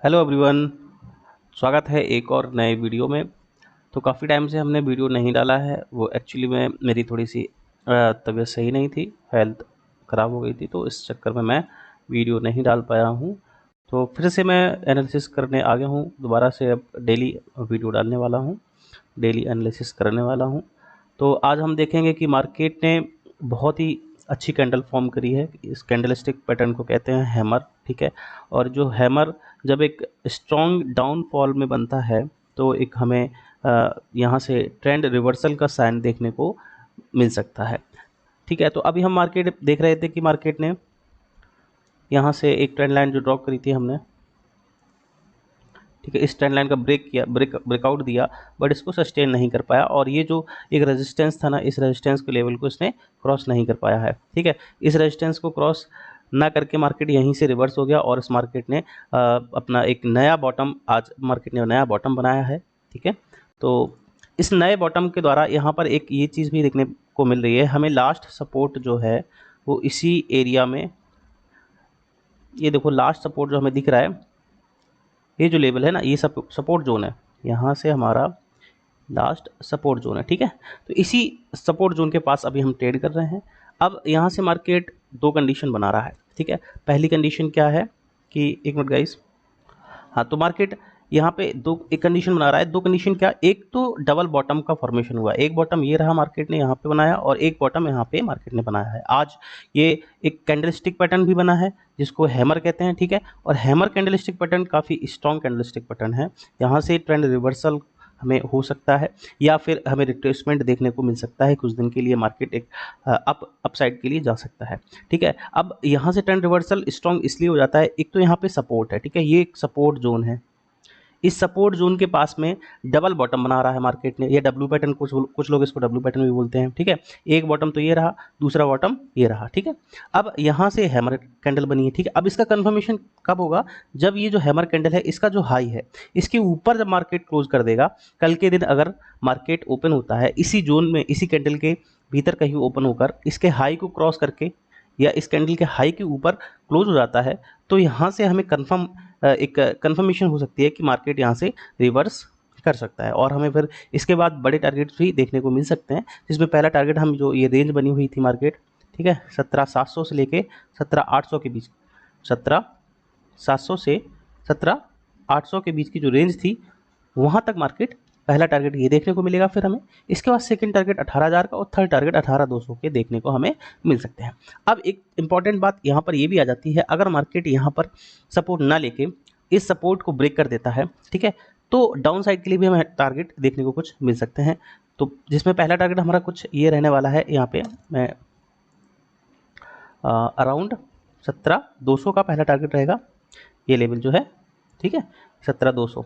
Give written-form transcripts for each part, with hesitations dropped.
Hello everyone. स्वागत है एक और नए वीडियो में। तो काफ़ी टाइम से हमने वीडियो नहीं डाला है। वो एक्चुअली में मेरी थोड़ी सी तबीयत सही नहीं थी, हेल्थ ख़राब हो गई थी, तो इस चक्कर में मैं वीडियो नहीं डाल पाया हूँ। तो फिर से मैं एनालिसिस करने आ गया हूँ दोबारा से। अब डेली वीडियो डालने वाला हूँ, डेली एनालिसिस करने वाला हूँ। तो आज हम देखेंगे कि मार्केट ने बहुत ही अच्छी कैंडल फॉर्म करी है। इस कैंडलस्टिक पैटर्न को कहते हैं हैमर, ठीक है। और जो हैमर जब एक स्ट्रॉन्ग डाउनफॉल में बनता है तो एक हमें यहाँ से ट्रेंड रिवर्सल का साइन देखने को मिल सकता है, ठीक है। तो अभी हम मार्केट देख रहे थे कि मार्केट ने यहाँ से एक ट्रेंड लाइन जो ड्रॉ करी थी हमने, ठीक है, इस ट्रेंड लाइन का ब्रेकआउट दिया, बट इसको सस्टेन नहीं कर पाया। और ये जो एक रेजिस्टेंस था ना, इस रेजिस्टेंस के लेवल को इसने क्रॉस नहीं कर पाया है, ठीक है। इस रेजिस्टेंस को क्रॉस ना करके मार्केट यहीं से रिवर्स हो गया और इस मार्केट ने अपना एक नया बॉटम, आज मार्केट ने नया बॉटम बनाया है, ठीक है। तो इस नए बॉटम के द्वारा यहाँ पर एक ये चीज़ भी देखने को मिल रही है हमें, लास्ट सपोर्ट जो है वो इसी एरिया में, ये देखो लास्ट सपोर्ट जो हमें दिख रहा है, ये जो लेवल है ना, ये सपोर्ट जोन है, यहाँ से हमारा लास्ट सपोर्ट जोन है, ठीक है। तो इसी सपोर्ट जोन के पास अभी हम ट्रेड कर रहे हैं। अब यहाँ से मार्केट दो कंडीशन बना रहा है, ठीक है। पहली कंडीशन क्या है कि एक मिनट गाइस, हाँ, तो मार्केट यहाँ पे दो एक कंडीशन बना रहा है। दो कंडीशन क्या, एक तो डबल बॉटम का फॉर्मेशन हुआ, एक बॉटम ये रहा मार्केट ने यहाँ पे बनाया और एक बॉटम यहाँ पे मार्केट ने बनाया है। आज ये एक कैंडलस्टिक पैटर्न भी बना है जिसको हैमर कहते हैं, ठीक है। और हैमर कैंडलस्टिक पैटर्न काफ़ी स्ट्रॉन्ग कैंडलस्टिक पैटर्न है। यहाँ से ट्रेंड रिवर्सल हमें हो सकता है या फिर हमें रिट्रेसमेंट देखने को मिल सकता है। कुछ दिन के लिए मार्केट एक अपसाइड के लिए जा सकता है, ठीक है। अब यहाँ से ट्रेंड रिवर्सल स्ट्रॉन्ग इसलिए हो जाता है, एक तो यहाँ पे सपोर्ट है, ठीक है, ये एक सपोर्ट जोन है। इस सपोर्ट जोन के पास में डबल बॉटम बना रहा है मार्केट ने, ये डब्ल्यू पैटर्न, कुछ लोग इसको डब्ल्यू पैटर्न भी बोलते हैं, ठीक है। एक बॉटम तो ये रहा, दूसरा बॉटम ये रहा, ठीक है। अब यहाँ से हैमर कैंडल बनी है, ठीक है। अब इसका कंफर्मेशन कब होगा, जब ये जो हैमर कैंडल है इसका जो हाई है इसके ऊपर जब मार्केट क्लोज कर देगा। कल के दिन अगर मार्केट ओपन होता है इसी जोन में, इसी कैंडल के भीतर कहीं ओपन होकर इसके हाई को क्रॉस करके या इस कैंडल के हाई के ऊपर क्लोज हो जाता है, तो यहाँ से हमें एक कंफर्मेशन हो सकती है कि मार्केट यहाँ से रिवर्स कर सकता है और हमें फिर इसके बाद बड़े टारगेट्स भी देखने को मिल सकते हैं। जिसमें पहला टारगेट हम, जो ये रेंज बनी हुई थी मार्केट, ठीक है, 17,700 से लेके 17,800 के बीच, 17,700 से 17,800 के बीच की जो रेंज थी, वहाँ तक मार्केट पहला टारगेट ये देखने को मिलेगा फिर हमें। इसके बाद सेकंड टारगेट 18,000 का और थर्ड टारगेट 18,200 के देखने को हमें मिल सकते हैं। अब एक इंपॉर्टेंट बात यहाँ पर ये भी आ जाती है, अगर मार्केट यहाँ पर सपोर्ट ना लेके इस सपोर्ट को ब्रेक कर देता है, ठीक है, तो डाउन साइड के लिए भी हमें टारगेट देखने को कुछ मिल सकते हैं। तो जिसमें पहला टारगेट हमारा कुछ ये रहने वाला है, यहाँ पे मैं अराउंड 17,200 का पहला टारगेट रहेगा, ये लेवल जो है, ठीक है, 17,200।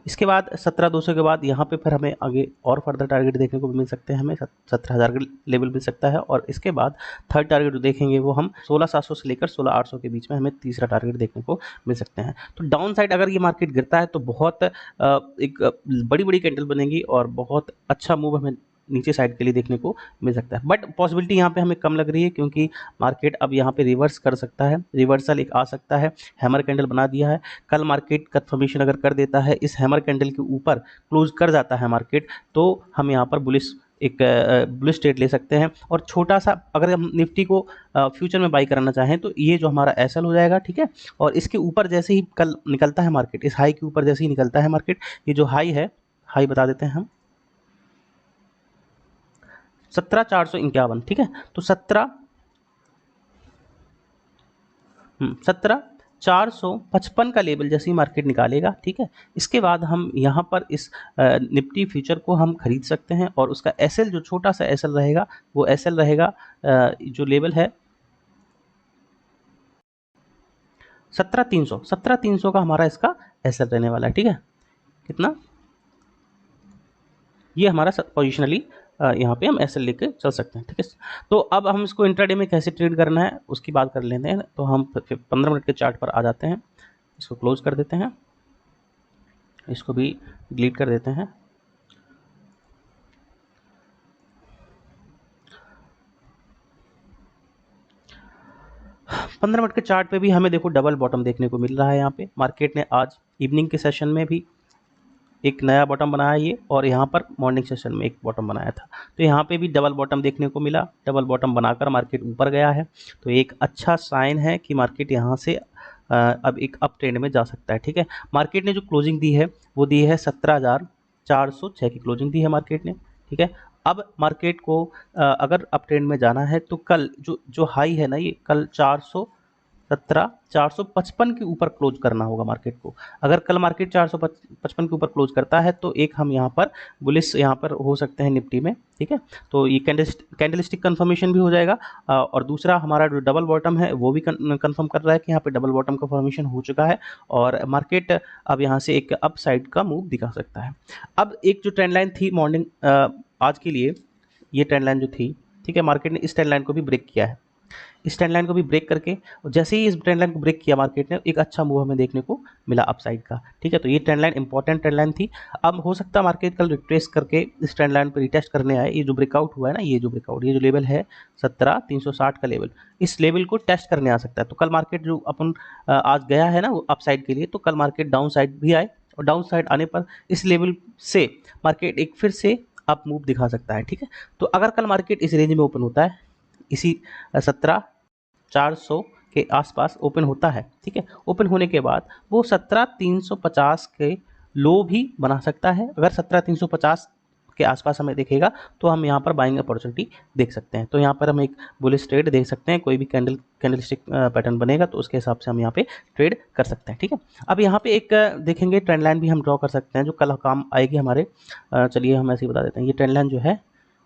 इसके बाद 17,200 के बाद यहाँ पे फिर हमें आगे और फर्दर टारगेट देखने को मिल सकते हैं, हमें 17,000 का लेवल मिल सकता है। और इसके बाद थर्ड टारगेट जो देखेंगे वो हम 16,700 से लेकर 16,800 के बीच में हमें तीसरा टारगेट देखने को मिल सकते हैं। तो डाउन साइड अगर ये मार्केट गिरता है तो बहुत एक बड़ी बड़ी कैंडल बनेगी और बहुत अच्छा मूव हमें नीचे साइड के लिए देखने को मिल सकता है। बट पॉसिबिलिटी यहाँ पे हमें कम लग रही है क्योंकि मार्केट अब यहाँ पे रिवर्स कर सकता है, रिवर्सल एक आ सकता है। हैमर कैंडल बना दिया है, कल मार्केट कंफर्मेशन अगर कर देता है, इस हैमर कैंडल के ऊपर क्लोज कर जाता है मार्केट, तो हम यहाँ पर बुलिश ट्रेड ले सकते हैं। और छोटा सा अगर हम निफ्टी को फ्यूचर में बाई कराना चाहें तो ये जो हमारा एसएल हो जाएगा, ठीक है। और इसके ऊपर जैसे ही कल निकलता है मार्केट, इस हाई के ऊपर जैसे ही निकलता है मार्केट, ये जो हाई है, हाई बता देते हैं हम 17,451, ठीक है। तो 17,455 का लेवल जैसे ही मार्केट निकालेगा, ठीक है, इसके बाद हम यहाँ पर इस निफ्टी फ्यूचर को हम खरीद सकते हैं और उसका एसएल जो छोटा सा एसएल रहेगा, वो एसएल रहेगा जो लेवल है 17,300 का हमारा इसका एसएल रहने वाला है, ठीक है। कितना, ये हमारा पोजिशनली यहाँ पे हम एसएल लेके चल सकते हैं, ठीक है। तो अब हम इसको इंट्राडे में कैसे ट्रेड करना है उसकी बात कर लेते हैं। तो हम 15 मिनट के चार्ट पर आ जाते हैं, इसको क्लोज कर देते हैं, इसको भी डिलीट कर देते हैं। 15 मिनट के चार्ट पे भी हमें देखो डबल बॉटम देखने को मिल रहा है। यहाँ पे मार्केट ने आज इवनिंग के सेशन में भी एक नया बॉटम बनाया ये, और यहाँ पर मॉर्निंग सेशन में एक बॉटम बनाया था। तो यहाँ पे भी डबल बॉटम देखने को मिला, डबल बॉटम बनाकर मार्केट ऊपर गया है। तो एक अच्छा साइन है कि मार्केट यहाँ से अब एक अप ट्रेंड में जा सकता है। ठीक है, मार्केट ने जो क्लोजिंग दी है वो दी है 17,406 की क्लोजिंग दी है मार्केट ने। ठीक है, अब मार्केट को अगर अप ट्रेंड में जाना है तो कल जो हाई है ना, ये कल 455 के ऊपर क्लोज करना होगा मार्केट को। अगर कल मार्केट 455 के ऊपर क्लोज करता है तो एक हम यहाँ पर बुलिश यहाँ पर हो सकते हैं निफ्टी में। ठीक है, तो ये कैंडलस्टिक कंफर्मेशन भी हो जाएगा, और दूसरा हमारा जो डबल बॉटम है वो भी कंफर्म कर रहा है कि यहाँ पे डबल बॉटम का फॉर्मेशन हो चुका है, और मार्केट अब यहाँ से एक अप साइड का मूव दिखा सकता है। अब एक जो ट्रेंड लाइन थी मॉर्निंग आज के लिए, ये ट्रेंड लाइन जो थी, ठीक है, मार्केट ने इस ट्रेंड लाइन को भी ब्रेक किया है। इस ट्रेंड लाइन को भी ब्रेक करके, और जैसे ही इस ट्रेंड लाइन को ब्रेक किया मार्केट ने, एक अच्छा मूव हमें देखने को मिला अपसाइड का। ठीक है, तो ये trend line important trend line थी। अब हो सकता है मार्केट कल रिट्रेस करके इस ट्रेंड लाइन पर रिटेस्ट करने आए। ये जो ब्रेकआउट हुआ है ना, ये जो ब्रेकआउट, ये जो लेवल है 17,360 का लेवल, इस लेवल को टेस्ट करने आ सकता है। तो कल मार्केट जो अपन आज गया है ना वो अपसाइड के लिए, तो कल मार्केट डाउन साइड भी आए, और डाउन साइड आने पर इस लेवल से मार्केट एक फिर से अप मूव दिखा सकता है। ठीक है, तो अगर कल मार्केट इस रेंज में ओपन होता है, इसी 17,400 के आसपास ओपन होता है, ठीक है, ओपन होने के बाद वो 17,350 के लो भी बना सकता है। अगर 17,350 के आसपास हमें दिखेगा तो हम यहाँ पर बाइंग अपॉर्चुनिटी देख सकते हैं। तो यहाँ पर हम एक बुलिश ट्रेड देख सकते हैं, कोई भी कैंडलस्टिक पैटर्न बनेगा तो उसके हिसाब से हम यहाँ पे ट्रेड कर सकते हैं। ठीक है, अब यहाँ पे एक देखेंगे ट्रेंड लाइन भी हम ड्रॉ कर सकते हैं जो कल काम आएगी हमारे। चलिए हम ऐसे ही बता देते हैं, ये ट्रेंड लाइन जो है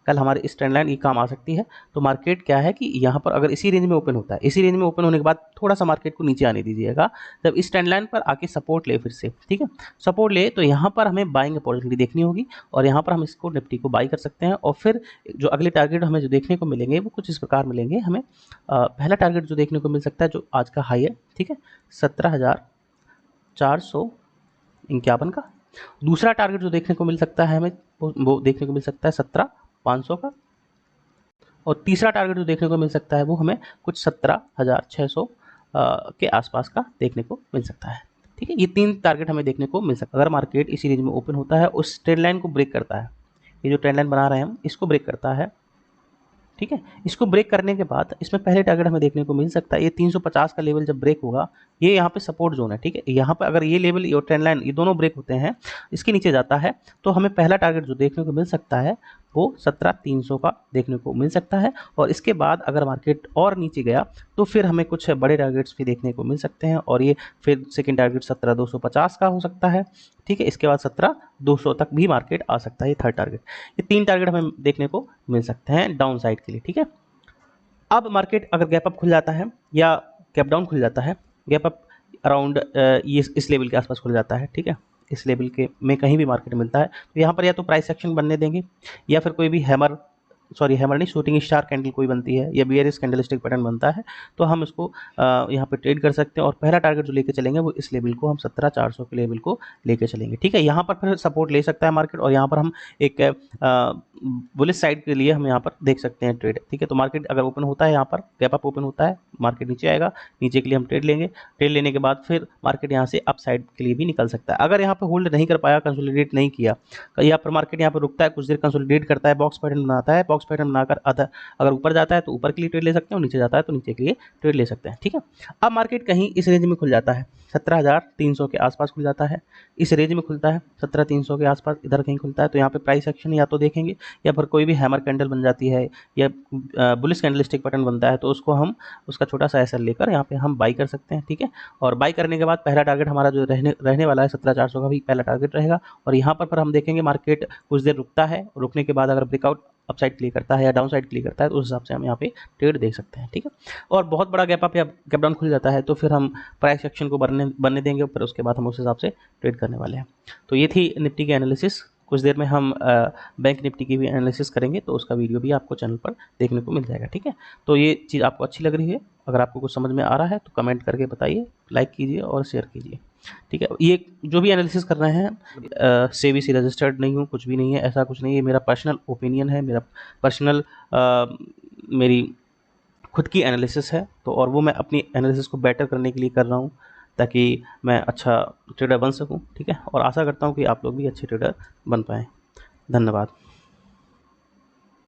कल हमारे इस ट्रेंड लाइन ये काम आ सकती है। तो मार्केट क्या है कि यहाँ पर अगर इसी रेंज में ओपन होता है, इसी रेंज में ओपन होने के बाद थोड़ा सा मार्केट को नीचे आने दीजिएगा, जब इस ट्रेंड लाइन पर आके सपोर्ट ले फिर से, ठीक है, सपोर्ट ले, तो यहाँ पर हमें बाइंग अपॉर्चुनिटी देखनी होगी, और यहाँ पर हम इसको निफ्टी को बाई कर सकते हैं। और फिर जो अगले टारगेट हमें जो देखने को मिलेंगे वो कुछ इस प्रकार मिलेंगे हमें। पहला टारगेट जो देखने को मिल सकता है, जो आज का हाई है, ठीक है, 17,451 का। दूसरा टारगेट जो देखने को मिल सकता है हमें, वो देखने को मिल सकता है 17,500 का। और तीसरा टारगेट जो देखने को मिल सकता है वो हमें कुछ 17,600 के आसपास का देखने को मिल सकता है। ठीक है, ये 3 टारगेट हमें देखने को मिल सकता है अगर मार्केट इसी रेंज में ओपन होता है, उस ट्रेंड लाइन को ब्रेक करता है। ये जो ट्रेंड लाइन बना रहे हैं हम, इसको ब्रेक करता है। ठीक है, इसको ब्रेक करने के बाद इसमें पहले टारगेट हमें देखने को मिल सकता है ये 350 का लेवल जब ब्रेक होगा, ये यहाँ पे सपोर्ट जोन है। ठीक है, यहाँ पर अगर ये लेवल और ट्रेंड लाइन ये दोनों ब्रेक होते हैं, इसके नीचे जाता है, तो हमें पहला टारगेट जो देखने को मिल सकता है वो 17,300 का देखने को मिल सकता है। और इसके बाद अगर मार्केट और नीचे गया तो फिर हमें कुछ बड़े टारगेट्स भी देखने को मिल सकते हैं, और ये फिर सेकेंड टारगेट 17,250 का हो सकता है। ठीक है, इसके बाद 17,200 तक भी मार्केट आ सकता है, ये थर्ड टारगेट। ये 3 टारगेट हमें देखने को मिल सकते हैं डाउन साइड के लिए। ठीक है, अब मार्केट अगर गैप अप खुल जाता है या गैप डाउन खुल जाता है, गैप अप अराउंड ये इस लेवल के आसपास खुल जाता है, ठीक है, इस लेवल के में कहीं भी मार्केट मिलता है, तो यहाँ पर या तो प्राइस एक्शन बनने देंगे, या फिर कोई भी हैमर नहीं, शूटिंग स्टार कैंडल कोई बनती है, या बियरिश कैंडलस्टिक पैटर्न बनता है, तो हम इसको यहाँ पे ट्रेड कर सकते हैं। और पहला टारगेट जो लेके चलेंगे वो इस लेवल को हम 17,400 के लेवल को लेके चलेंगे। ठीक है, यहाँ पर फिर सपोर्ट ले सकता है मार्केट, और यहाँ पर हम एक बुलिश साइड के लिए हम यहाँ पर देख सकते हैं ट्रेड। ठीक है, तो मार्केट अगर ओपन होता है, यहाँ पर गैप अप ओपन होता है, मार्केट नीचे आएगा, नीचे के लिए हम ट्रेड लेंगे, ट्रेड लेने के बाद फिर मार्केट यहाँ से अप साइड के लिए भी निकल सकता है। अगर यहाँ पर होल्ड नहीं कर पाया, कंसोलिडेट नहीं किया, यहाँ पर मार्केट यहाँ पर रुकता है, कुछ देर कंसोलिडेट करता है, बॉक्स पैटर्न बनाता है, बॉक्स पैटर्न बनाकर अगर ऊपर जाता है तो ऊपर के लिए ट्रेड ले सकते हैं, और नीचे जाता है तो नीचे के लिए ट्रेड ले सकते हैं। ठीक है, अब मार्केट कहीं इस रेंज में खुल जाता है, 17,300 के आसपास खुल जाता है, इस रेंज में खुलता है 17,300 के आसपास, इधर कहीं खुलता है, तो यहाँ पे प्राइस एक्शन या तो देखेंगे, या फिर कोई भी हैमर कैंडल बन जाती है, या बुलिश कैंडलस्टिक पैटर्न बनता है, तो उसको हम उसका छोटा सा एसएल लेकर यहाँ पे हम बाई कर सकते हैं। ठीक है, और बाई करने के बाद पहला टारगेट हमारा जो रहने वाला है 17,400 का भी पहला टारगेट रहेगा। और यहाँ पर हम देखेंगे मार्केट कुछ देर रुकता है, रुकने के बाद अगर ब्रेकआउट अपसाइड क्लिक करता है या डाउन साइड क्लिक करता है, तो उस हिसाब से हम यहाँ पे ट्रेड देख सकते हैं। ठीक है, और बहुत बड़ा गैप अप या गैप डाउन खुल जाता है तो फिर हम प्राइस एक्शन को बनने देंगे, फिर उसके बाद हम उस हिसाब से ट्रेड करने वाले हैं। तो ये थी निफ्टी की एनालिसिस। कुछ देर में हम बैंक निफ्टी की भी एनालिसिस करेंगे, तो उसका वीडियो भी आपको चैनल पर देखने को मिल जाएगा। ठीक है, तो ये चीज़ आपको अच्छी लग रही है, अगर आपको कुछ समझ में आ रहा है तो कमेंट करके बताइए, लाइक कीजिए और शेयर कीजिए। ठीक है, ये जो भी एनालिसिस कर रहे हैं सेबी से रजिस्टर्ड नहीं हूँ, कुछ भी नहीं है, ऐसा कुछ नहीं है, मेरा पर्सनल ओपिनियन है, मेरा पर्सनल मेरी खुद की एनालिसिस है, तो और वो मैं अपनी एनालिसिस को बेटर करने के लिए कर रहा हूँ ताकि मैं अच्छा ट्रेडर बन सकूँ। ठीक है, और आशा करता हूँ कि आप लोग भी अच्छे ट्रेडर बन पाएँ। धन्यवाद।